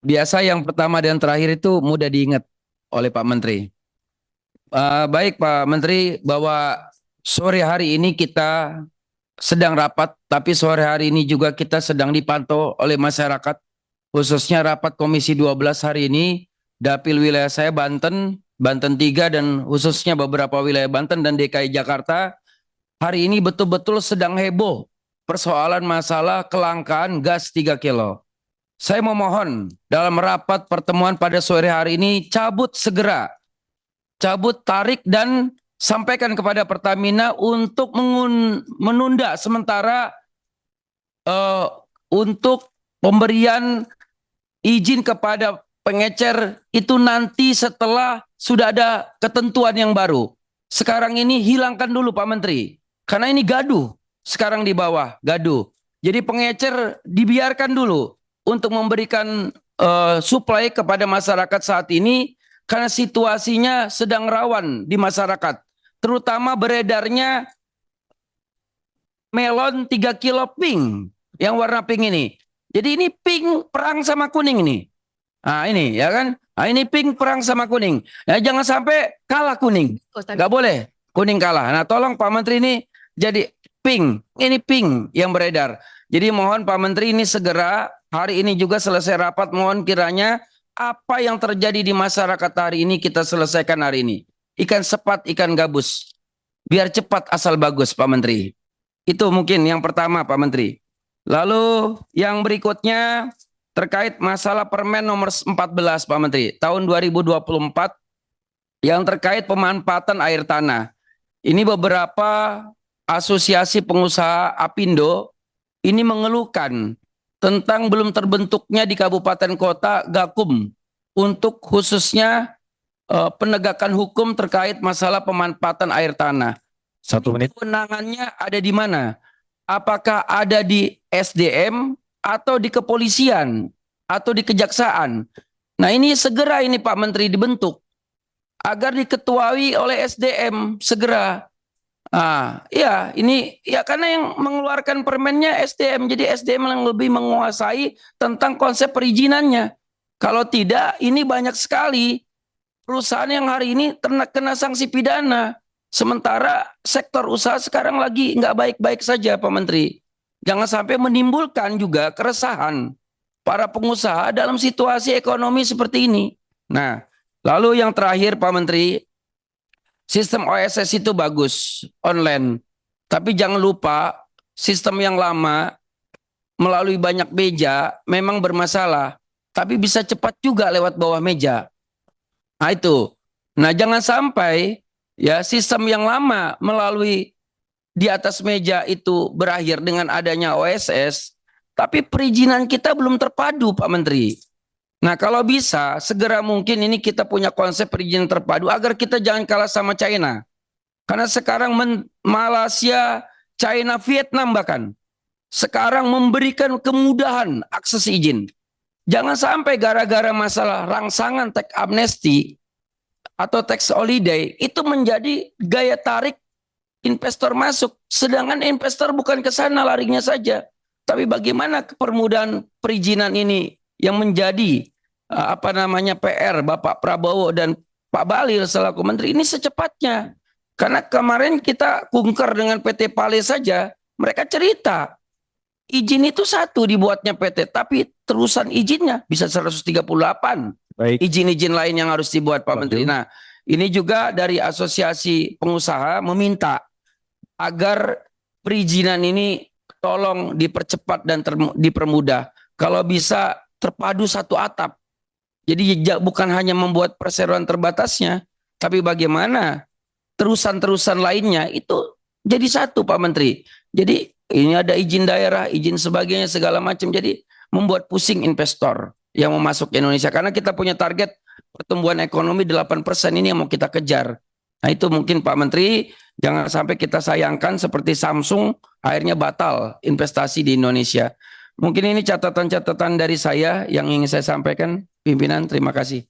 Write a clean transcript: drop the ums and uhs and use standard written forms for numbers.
Biasa yang pertama dan terakhir itu mudah diingat oleh Pak Menteri. Baik Pak Menteri, bahwa sore hari ini kita sedang rapat, tapi sore hari ini juga kita sedang dipantau oleh masyarakat, khususnya rapat Komisi 12 hari ini, Dapil wilayah saya Banten, Banten 3, dan khususnya beberapa wilayah Banten dan DKI Jakarta, hari ini betul-betul sedang heboh persoalan masalah kelangkaan gas 3 kilo. Saya memohon dalam rapat pertemuan pada sore hari ini cabut tarik dan sampaikan kepada Pertamina untuk menunda sementara uh, untuk pemberian izin kepada pengecer itu nanti setelah sudah ada ketentuan yang baru. Sekarang ini hilangkan dulu Pak Menteri, karena ini gaduh. Sekarang di bawah gaduh. Jadi pengecer dibiarkan dulu untuk memberikan supply kepada masyarakat saat ini, karena situasinya sedang rawan di masyarakat. Terutama beredarnya melon 3 kilo pink, yang warna pink ini. Jadi ini pink perang sama kuning ini. Nah ini ya kan. Nah ini pink perang sama kuning. Nah, jangan sampai kalah kuning. Nggak boleh kuning kalah. Nah tolong Pak Menteri ini jadi pink. Ini pink yang beredar. Jadi mohon Pak Menteri ini segera hari ini juga selesai rapat. Mohon kiranya apa yang terjadi di masyarakat hari ini kita selesaikan hari ini. Ikan sepat, ikan gabus. Biar cepat asal bagus Pak Menteri. Itu mungkin yang pertama Pak Menteri. Lalu yang berikutnya terkait masalah Permen nomor 14 Pak Menteri tahun 2024 yang terkait pemanfaatan air tanah. Ini beberapa asosiasi pengusaha Apindo ini mengeluhkan tentang belum terbentuknya di kabupaten kota Gakum untuk khususnya penegakan hukum terkait masalah pemanfaatan air tanah. 1 menit. Kewenangannya ada di mana? Apakah ada di SDM atau di kepolisian atau di kejaksaan? Nah ini segera ini Pak Menteri dibentuk agar diketuai oleh SDM segera. Ya ini ya karena yang mengeluarkan permennya SDM, jadi SDM yang lebih menguasai tentang konsep perizinannya. Kalau tidak, ini banyak sekali perusahaan yang hari ini kena sanksi pidana. Sementara sektor usaha sekarang lagi nggak baik-baik saja Pak Menteri. Jangan sampai menimbulkan juga keresahan para pengusaha dalam situasi ekonomi seperti ini. Nah, lalu yang terakhir Pak Menteri, sistem OSS itu bagus, online. Tapi jangan lupa sistem yang lama melalui banyak meja memang bermasalah. Tapi bisa cepat juga lewat bawah meja. Nah itu. Nah jangan sampai ya sistem yang lama melalui di atas meja itu berakhir dengan adanya OSS, tapi perizinan kita belum terpadu Pak Menteri. Nah kalau bisa segera mungkin ini kita punya konsep perizinan terpadu agar kita jangan kalah sama China. Karena sekarang Malaysia, China, Vietnam bahkan sekarang memberikan kemudahan akses izin. Jangan sampai gara-gara masalah rangsangan teks amnesti atau tax holiday itu menjadi gaya tarik investor masuk, sedangkan investor bukan ke sana larinya saja, tapi bagaimana kepermudahan perizinan ini yang menjadi PR Bapak Prabowo dan Pak Bahlil selaku menteri ini secepatnya. Karena kemarin kita kunker dengan PT Pale saja, mereka cerita izin itu satu dibuatnya PT, tapi terusan izinnya bisa 138. Baik. Izin-izin lain yang harus dibuat Pak Menteri. Nah, ini juga dari asosiasi pengusaha meminta agar perizinan ini tolong dipercepat dan dipermudah. Kalau bisa terpadu satu atap. Jadi bukan hanya membuat perseroan terbatasnya, tapi bagaimana terusan-terusan lainnya itu jadi satu Pak Menteri. Jadi ini ada izin daerah, izin sebagainya segala macam. Jadi membuat pusing investor yang mau masuk ke Indonesia. Karena kita punya target pertumbuhan ekonomi 8% ini yang mau kita kejar. Nah itu mungkin Pak Menteri, jangan sampai kita sayangkan seperti Samsung akhirnya batal investasi di Indonesia. Mungkin ini catatan-catatan dari saya yang ingin saya sampaikan. Pimpinan, terima kasih.